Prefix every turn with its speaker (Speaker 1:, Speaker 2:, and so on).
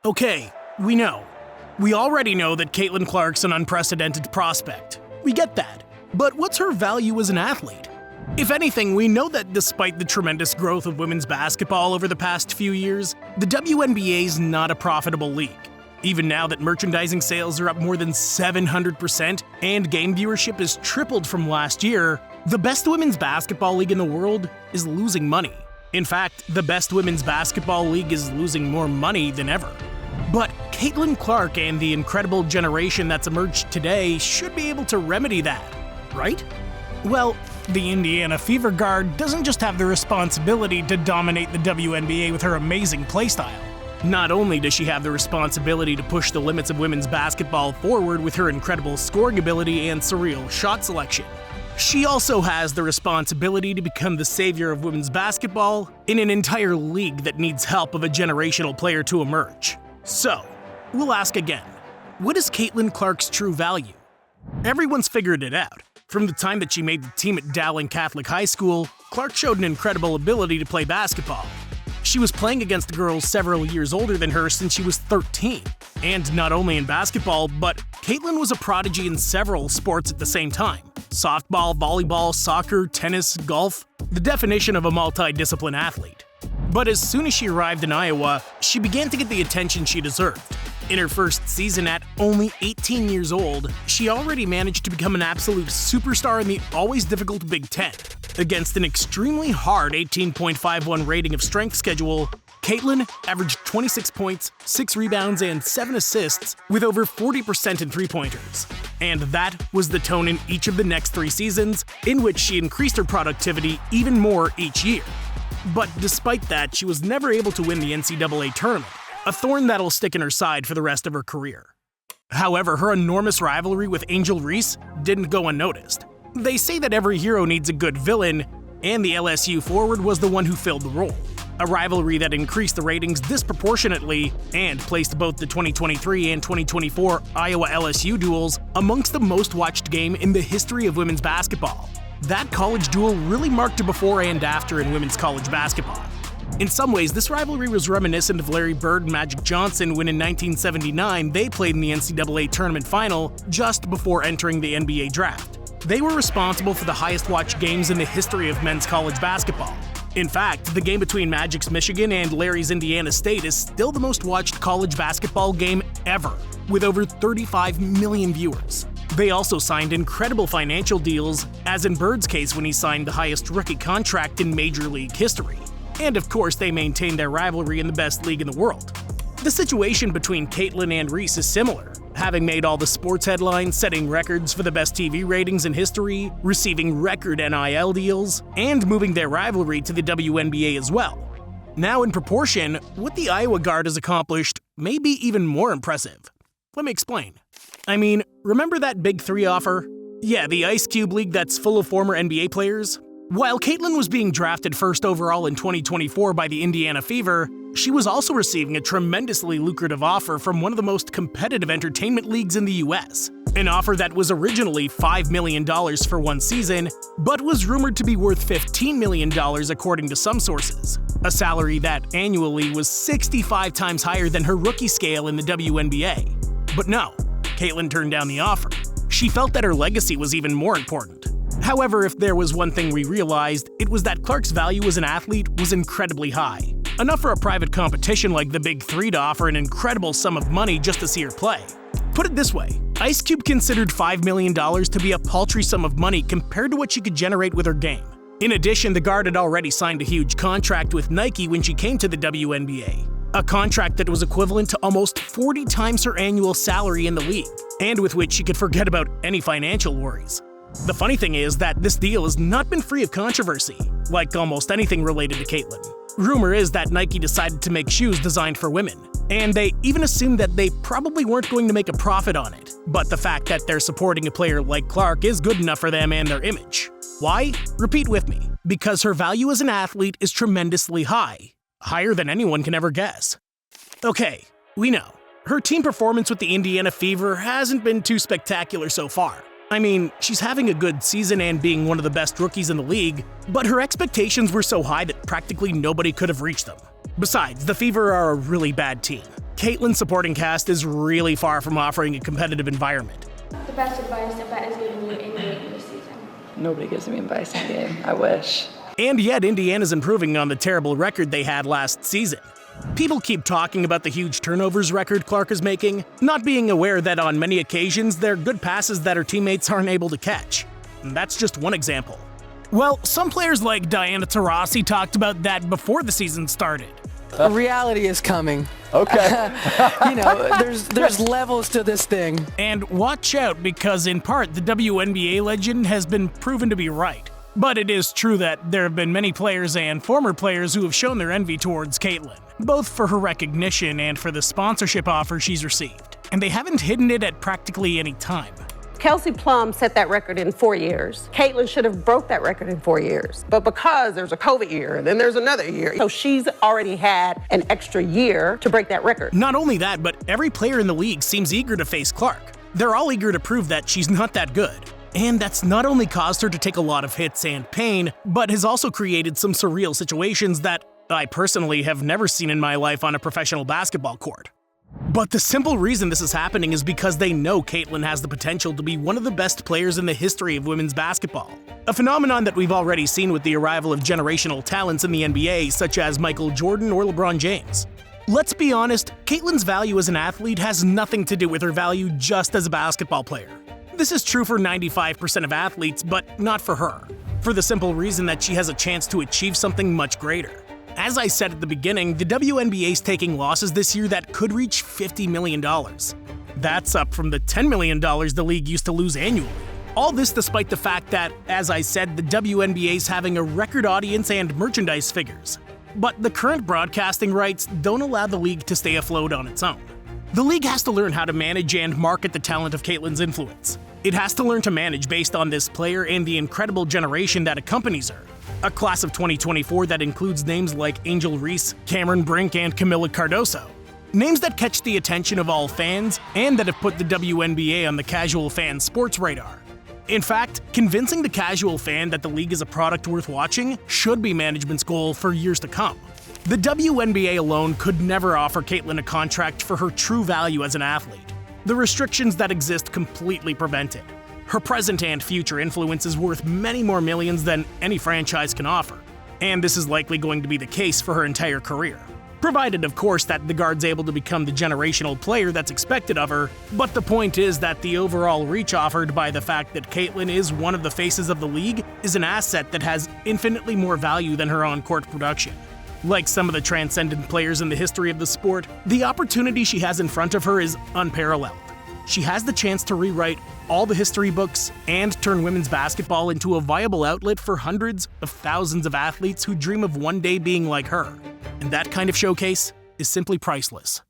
Speaker 1: Okay, we know. We already know that Caitlin Clark's an unprecedented prospect. We get that. But what's her value as an athlete? If anything, we know that despite the tremendous growth of women's basketball over the past few years, the WNBA's not a profitable league. Even now that merchandising sales are up more than 700% and game viewership has tripled from last year, the best women's basketball league in the world is losing money. In fact, the best women's basketball league is losing more money than ever. But Caitlin Clark and the incredible generation that's emerged today should be able to remedy that, right? Well, the Indiana Fever guard doesn't just have the responsibility to dominate the WNBA with her amazing playstyle. Not only does she have the responsibility to push the limits of women's basketball forward with her incredible scoring ability and surreal shot selection, she also has the responsibility to become the savior of women's basketball in an entire league that needs help of a generational player to emerge. So, we'll ask again, what is Caitlin Clark's true value? Everyone's figured it out. From the time that she made the team at Dowling Catholic High School, Clark showed an incredible ability to play basketball. She was playing against girls several years older than her since she was 13. And not only in basketball, but Caitlin was a prodigy in several sports at the same time. Softball, volleyball, soccer, tennis, golf, the definition of a multi-discipline athlete. But as soon as she arrived in Iowa, she began to get the attention she deserved. In her first season at only 18 years old, she already managed to become an absolute superstar in the always difficult Big Ten. Against an extremely hard 18.51 rating of strength schedule, Caitlin averaged 26 points, 6 rebounds, and 7 assists with over 40% in three-pointers. And that was the tone in each of the next 3 seasons, in which she increased her productivity even more each year. But despite that, she was never able to win the NCAA tournament, a thorn that'll stick in her side for the rest of her career. However, her enormous rivalry with Angel Reese didn't go unnoticed. They say that every hero needs a good villain, and the LSU forward was the one who filled the role. A rivalry that increased the ratings disproportionately and placed both the 2023 and 2024 Iowa-LSU duels amongst the most watched game in the history of women's basketball. That college duel really marked a before and after in women's college basketball. In some ways, this rivalry was reminiscent of Larry Bird and Magic Johnson when in 1979 they played in the NCAA tournament final just before entering the NBA draft. They were responsible for the highest watched games in the history of men's college basketball. In fact, the game between Magic's Michigan and Larry's Indiana State is still the most watched college basketball game ever, with over 35 million viewers. They also signed incredible financial deals, as in Bird's case when he signed the highest rookie contract in Major League history. And of course, they maintained their rivalry in the best league in the world. The situation between Caitlin and Reese is similar, having made all the sports headlines, setting records for the best TV ratings in history, receiving record NIL deals, and moving their rivalry to the WNBA as well. Now, in proportion, what the Iowa guard has accomplished may be even more impressive. Let me explain. I mean, remember that Big Three offer? Yeah, the Ice Cube League that's full of former NBA players? While Caitlin was being drafted first overall in 2024 by the Indiana Fever, she was also receiving a tremendously lucrative offer from one of the most competitive entertainment leagues in the US. An offer that was originally $5 million for one season, but was rumored to be worth $15 million according to some sources. A salary that annually was 65 times higher than her rookie scale in the WNBA. But no, Caitlin turned down the offer. She felt that her legacy was even more important. However, if there was one thing we realized, it was that Clark's value as an athlete was incredibly high. Enough for a private competition like the Big Three to offer an incredible sum of money just to see her play. Put it this way, Ice Cube considered $5 million to be a paltry sum of money compared to what she could generate with her game. In addition, the guard had already signed a huge contract with Nike when she came to the WNBA. A contract that was equivalent to almost 40 times her annual salary in the league, and with which she could forget about any financial worries. The funny thing is that this deal has not been free of controversy, like almost anything related to Caitlin. Rumor is that Nike decided to make shoes designed for women, and they even assumed that they probably weren't going to make a profit on it. But the fact that they're supporting a player like Clark is good enough for them and their image. Why? Repeat with me. Because her value as an athlete is tremendously high. Higher than anyone can ever guess. Okay, we know. Her team performance with the Indiana Fever hasn't been too spectacular so far. I mean, she's having a good season and being one of the best rookies in the league, but her expectations were so high that practically nobody could have reached them. Besides, the Fever are a really bad team. Caitlyn's supporting cast is really far from offering a competitive environment.
Speaker 2: The best advice that Bet is giving you in game this season?
Speaker 3: Nobody gives me advice in game. I wish.
Speaker 1: And yet, Indiana's improving on the terrible record they had last season. People keep talking about the huge turnovers record Clark is making, not being aware that on many occasions they're good passes that her teammates aren't able to catch. And that's just one example. Well, some players like Diana Taurasi talked about that before the season started.
Speaker 4: Reality is coming.
Speaker 5: Okay.
Speaker 4: There's levels to this thing.
Speaker 1: And watch out, because in part, the WNBA legend has been proven to be right. But it is true that there have been many players and former players who have shown their envy towards Caitlyn, both for her recognition and for the sponsorship offers she's received. And they haven't hidden it at practically any time.
Speaker 6: Kelsey Plum set that record in 4 years. Caitlyn should have broke that record in 4 years. But because there's a COVID year and then there's another year, so she's already had an extra year to break that record.
Speaker 1: Not only that, but every player in the league seems eager to face Clark. They're all eager to prove that she's not that good. And that's not only caused her to take a lot of hits and pain, but has also created some surreal situations that I personally have never seen in my life on a professional basketball court. But the simple reason this is happening is because they know Caitlyn has the potential to be one of the best players in the history of women's basketball. A phenomenon that we've already seen with the arrival of generational talents in the NBA, such as Michael Jordan or LeBron James. Let's be honest, Caitlyn's value as an athlete has nothing to do with her value just as a basketball player. This is true for 95% of athletes, but not for her, for the simple reason that she has a chance to achieve something much greater. As I said at the beginning, the WNBA's taking losses this year that could reach $50 million. That's up from the $10 million the league used to lose annually. All this despite the fact that, as I said, the WNBA's having a record audience and merchandise figures. But the current broadcasting rights don't allow the league to stay afloat on its own. The league has to learn how to manage and market the talent of Caitlyn's influence. It has to learn to manage based on this player and the incredible generation that accompanies her. A class of 2024 that includes names like Angel Reese, Cameron Brink, and Camila Cardoso. Names that catch the attention of all fans and that have put the WNBA on the casual fan sports radar. In fact, convincing the casual fan that the league is a product worth watching should be management's goal for years to come. The WNBA alone could never offer Caitlyn a contract for her true value as an athlete. The restrictions that exist completely prevent it. Her present and future influence is worth many more millions than any franchise can offer, and this is likely going to be the case for her entire career. Provided, of course, that the guard's able to become the generational player that's expected of her, but the point is that the overall reach offered by the fact that Caitlyn is one of the faces of the league is an asset that has infinitely more value than her on-court production. Like some of the transcendent players in the history of the sport, the opportunity she has in front of her is unparalleled. She has the chance to rewrite all the history books and turn women's basketball into a viable outlet for hundreds of thousands of athletes who dream of one day being like her. And that kind of showcase is simply priceless.